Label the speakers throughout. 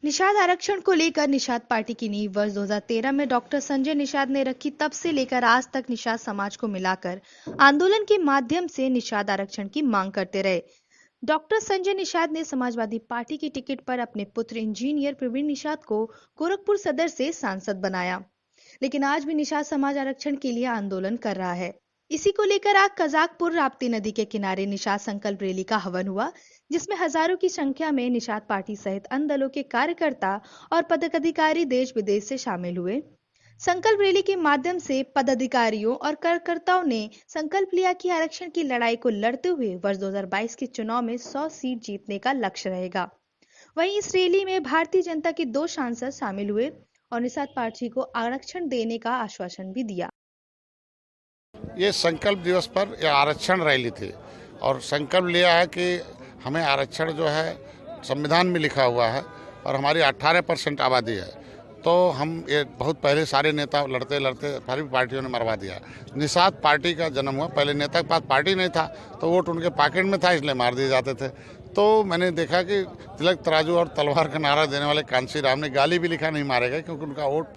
Speaker 1: निषाद आरक्षण को लेकर निषाद पार्टी की नींव वर्ष 2013 में डॉक्टर संजय निषाद ने रखी। तब से लेकर आज तक निषाद समाज को मिलाकर आंदोलन के माध्यम से निषाद आरक्षण की मांग करते रहे। डॉक्टर संजय निषाद ने समाजवादी पार्टी की टिकट पर अपने पुत्र इंजीनियर प्रवीण निषाद को गोरखपुर सदर से सांसद बनाया, लेकिन आज भी निषाद समाज आरक्षण के लिए आंदोलन कर रहा है। इसी को लेकर आज कजाकपुर राप्ती नदी के किनारे निषाद संकल्प रैली का हवन हुआ, जिसमें हजारों की संख्या में निषाद पार्टी सहित अन्य दलों के कार्यकर्ता और पदाधिकारी देश विदेश से शामिल हुए। संकल्प रैली के माध्यम से पदाधिकारियों और कार्यकर्ताओं ने संकल्प लिया कि आरक्षण की लड़ाई को लड़ते हुए वर्ष 2022 के चुनाव में 100 सीट जीतने का लक्ष्य रहेगा। वहीं इस रैली में भारतीय जनता के 2 सांसद शामिल हुए और निषाद पार्टी को आरक्षण देने का आश्वासन भी दिया।
Speaker 2: ये संकल्प दिवस पर यह आरक्षण रैली थी और संकल्प लिया है कि हमें आरक्षण जो है संविधान में लिखा हुआ है और हमारी 18% आबादी है, तो हम ये बहुत पहले सारे नेता लड़ते लड़ते सारी पार्टियों ने मरवा दिया। निषाद पार्टी का जन्म हुआ, पहले नेता के पास पार्टी नहीं था तो वोट उनके पॉकेट में था, इसलिए मार दिए जाते थे। तो मैंने देखा कि तिलक तराजू और तलवार का नारा देने वाले कांसी राम ने गाली भी लिखा नहीं मारेगा, क्योंकि उनका वोट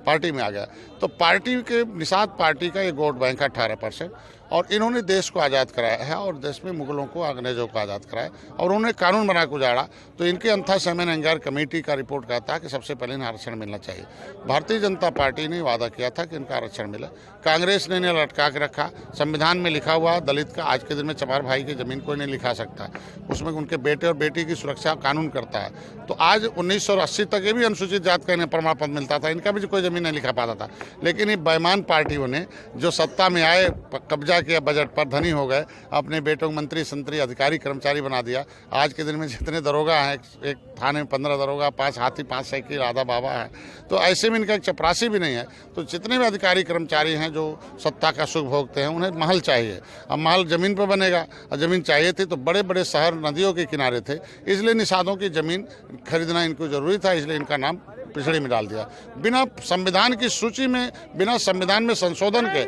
Speaker 2: पार्टी में आ गया। तो पार्टी के निषाद पार्टी का ये वोट बैंक है 18%, और इन्होंने देश को आज़ाद कराया है और देश में मुगलों को अंग्रेजों को आज़ाद कराया और उन्होंने कानून बना के उजाड़ा। तो इनके अंथा सेमेन एंगार कमेटी का रिपोर्ट कहता है कि सबसे पहले इन्हें आरक्षण मिलना चाहिए। भारतीय जनता पार्टी ने वादा किया था कि इनका आरक्षण मिले, कांग्रेस ने इन्हें लटका के रखा। संविधान में लिखा हुआ दलित का आज के दिन में चमार भाई की जमीन कोई नहीं लिखा सकता, उसमें उनके बेटे और बेटी की सुरक्षा कानून करता है। तो आज 1980 तक ये भी अनुसूचित जात का इन्हें प्रमाण पत्र मिलता था, इनका भी कोई जमीन नहीं लिखा पाता था। लेकिन ये बेईमान पार्टियों ने जो सत्ता में आए, कब्जा किया बजट पर, धनी हो गए, अपने बेटों को मंत्री संतरी अधिकारी कर्मचारी बना दिया। आज के दिन में जितने दरोगा हैं, एक थाने में 15 दरोगा, 5 हाथी 5 साइकिल आधा बाबा है, तो ऐसे में इनका एक चपरासी भी नहीं है। तो जितने भी अधिकारी कर्मचारी हैं जो सत्ता का सुख भोगते हैं, उन्हें महल चाहिए। अब महल जमीन पर बनेगा और जमीन चाहिए थी तो बड़े बड़े शहर नदियों के किनारे थे, इसलिए निषादों की जमीन खरीदना इनको जरूरी था, इसलिए इनका नाम पिछड़ी में डाल दिया। बिना संविधान की सूची में, बिना संविधान में संशोधन के,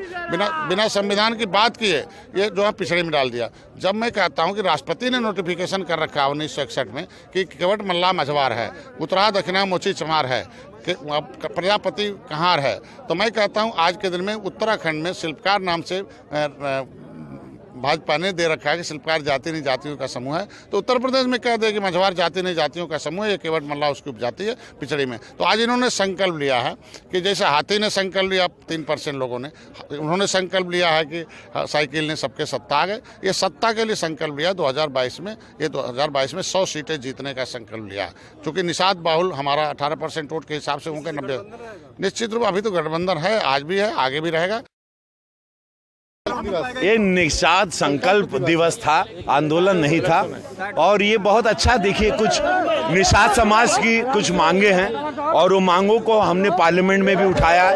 Speaker 2: बिना संविधान की बात किए ये जो है पिछड़ी में डाल दिया। जब मैं कहता हूं कि राष्ट्रपति ने नोटिफिकेशन कर रखा है 1961 में कि केवट मल्ला मझवार है, उत्तरा दक्षिणा मोची चमार है, कि प्रजापति कहार है, तो मैं कहता हूं आज के दिन में उत्तराखंड में शिल्पकार नाम से भाजपा ने दे रखा है कि शिल्पकार जाति नहीं जातियों का समूह है। तो उत्तर प्रदेश में कह दे कि मझवार जाति नहीं जातियों का समूह है, ये केवट मल्ला उसकी उपजाति है पिछड़ी में। तो आज इन्होंने संकल्प लिया है कि जैसे हाथी ने संकल्प लिया 3% लोगों ने, उन्होंने संकल्प लिया है कि साइकिल ने सबके सत्ता आ गए, ये सत्ता के लिए संकल्प लिया 2022 में। ये 2022 में 100 सीटें जीतने का संकल्प लिया। चूँकि निषाद बाहुल हमारा 18% वोट के हिसाब से होंगे 90, निश्चित रूप अभी तो गठबंधन है, आज भी है, आगे भी रहेगा।
Speaker 3: ये निषाद संकल्प दिवस था, आंदोलन नहीं था। और ये बहुत अच्छा, देखिए कुछ निषाद समाज की कुछ मांगे हैं और वो मांगों को हमने पार्लियामेंट में भी उठाया,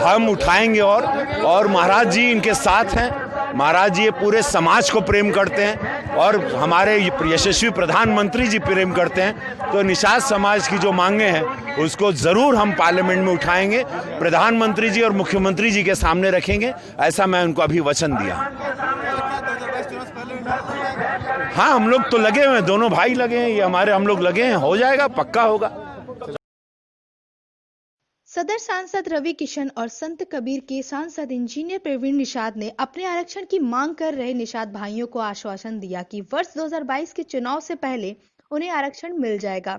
Speaker 3: हम उठाएंगे। और महाराज जी इनके साथ हैं। महाराज जी ये पूरे समाज को प्रेम करते हैं और हमारे यशस्वी प्रधानमंत्री जी प्रेम करते हैं। तो निषाद समाज की जो मांगे हैं उसको ज़रूर हम पार्लियामेंट में उठाएंगे, प्रधानमंत्री जी और मुख्यमंत्री जी के सामने रखेंगे, ऐसा मैं उनको अभी वचन दिया। हाँ, हम लोग तो लगे हुए हैं, दोनों भाई लगे हैं, ये हम लोग लगे हैं, हो जाएगा, पक्का होगा।
Speaker 1: सदर सांसद रवि किशन और संत कबीर के सांसद इंजीनियर प्रवीण निषाद ने अपने आरक्षण की मांग कर रहे निषाद भाइयों को आश्वासन दिया कि वर्ष 2022 के चुनाव से पहले उन्हें आरक्षण मिल जाएगा।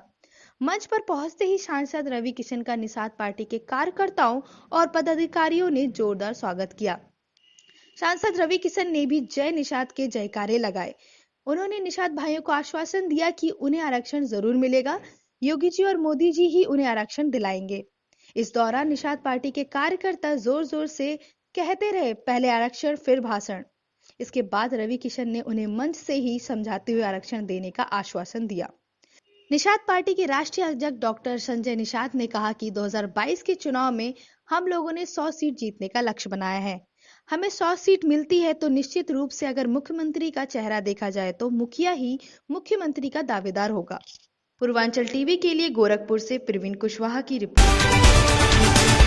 Speaker 1: मंच पर पहुंचते ही सांसद रवि किशन का निषाद पार्टी के कार्यकर्ताओं और पदाधिकारियों ने जोरदार स्वागत किया। सांसद रवि किशन ने भी जय निषाद के जयकारे लगाए। उन्होंने निषाद भाइयों को आश्वासन दिया कि उन्हें आरक्षण जरूर मिलेगा, योगी जी और मोदी जी ही उन्हें आरक्षण दिलाएंगे। इस दौरान निषाद पार्टी के कार्यकर्ता जोर जोर से कहते रहे, पहले आरक्षण फिर भाषण। इसके बाद रवि किशन ने उन्हें मंच से ही समझाते हुए आरक्षण देने का आश्वासन दिया। निषाद पार्टी के राष्ट्रीय अध्यक्ष डॉक्टर संजय निषाद ने कहा कि 2022 के चुनाव में हम लोगों ने 100 सीट जीतने का लक्ष्य बनाया है। हमें 100 सीट मिलती है तो निश्चित रूप से अगर मुख्यमंत्री का चेहरा देखा जाए तो मुखिया ही मुख्यमंत्री का दावेदार होगा। पूर्वांचल टीवी के लिए गोरखपुर से प्रवीण कुशवाहा की रिपोर्ट।